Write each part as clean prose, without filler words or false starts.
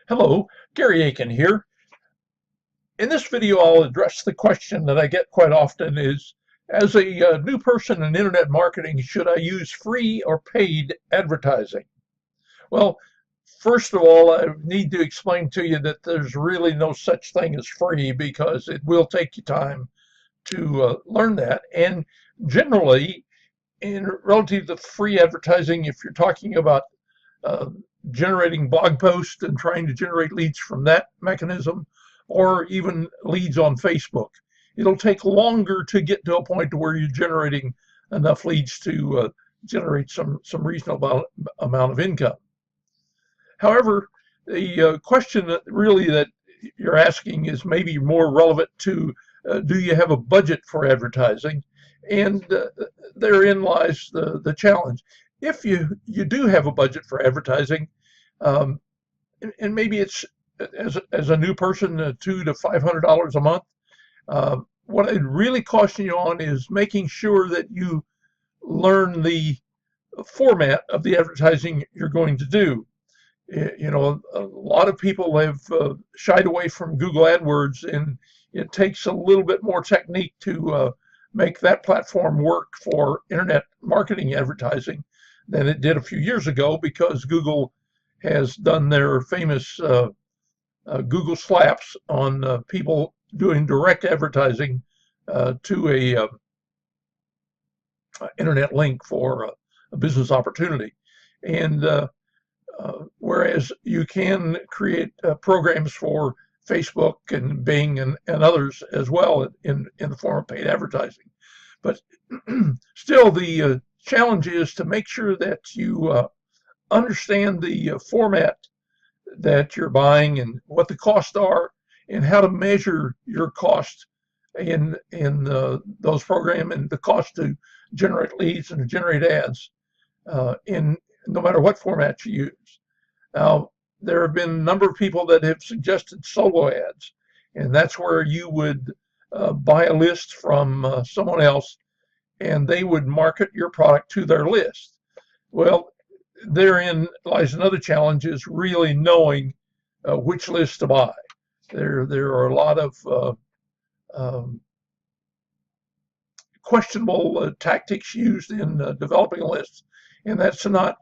Hello, Gary Aiken here. In this video, I'll address the question that I get quite often is, as a new person in internet marketing, should I use free or paid advertising? Well, first of all, I need to explain to you that there's really no such thing as free because it will take you time to learn that. And generally, in relative to free advertising, if you're talking about uh, generating blog posts and trying to generate leads from that mechanism, or even leads on Facebook. It'll take longer to get to a point to where you're generating enough leads to generate some reasonable amount of income. However, the question that you're asking is maybe more relevant to do you have a budget for advertising? And therein lies the challenge. If you do have a budget for advertising, um, and maybe it's as a new person, $200 to $500 a month. What I'd really caution you on is making sure that you learn the format of the advertising you're going to do. You know, a lot of people have shied away from Google AdWords, and it takes a little bit more technique to make that platform work for internet marketing advertising than it did a few years ago, because Google has done their famous Google slaps on people doing direct advertising to a internet link for a business opportunity. And whereas you can create programs for Facebook and Bing and others as well in the form of paid advertising. But still, the challenge is to make sure that you understand the format that you're buying and what the costs are, and how to measure your cost in those programs, and the cost to generate leads and to generate ads in no matter what format you use. Now, there have been a number of people that have suggested solo ads, and that's where you would buy a list from someone else, and they would market your product to their list. Well, therein lies another challenge, is really knowing which list to buy. There are a lot of um, questionable tactics used in developing a list, and that's not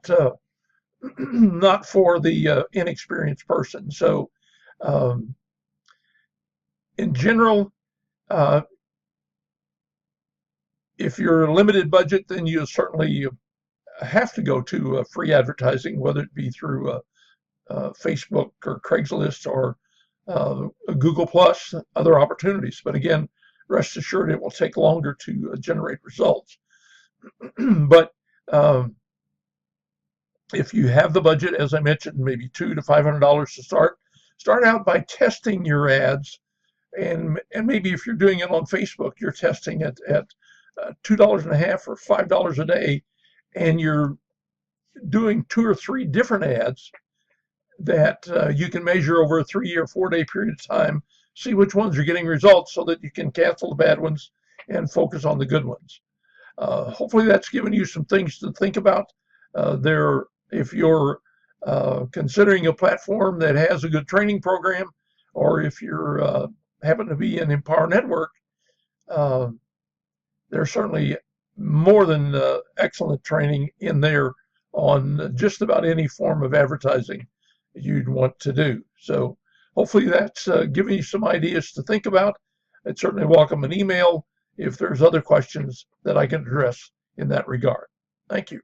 not for the inexperienced person. So, um, in general, uh, if you're a limited budget, then you certainly have to go to free advertising, whether it be through Facebook or Craigslist or Google Plus, other opportunities. But again, rest assured, it will take longer to generate results. But if you have the budget, as I mentioned, maybe $200 to $500 to start out by testing your ads, and maybe if you're doing it on Facebook, you're testing it at $2.50 or $5 a day, and you're doing 2 or 3 different ads that you can measure over a 3 or 4 day period of time, see which ones are getting results so that you can cancel the bad ones and focus on the good ones. Hopefully that's given you some things to think about. If you're considering a platform that has a good training program, or if you're happen to be in Empower Network, uh, there's certainly more than excellent training in there on just about any form of advertising you'd want to do. So hopefully that's giving you some ideas to think about. I'd certainly welcome an email if there's other questions that I can address in that regard. Thank you.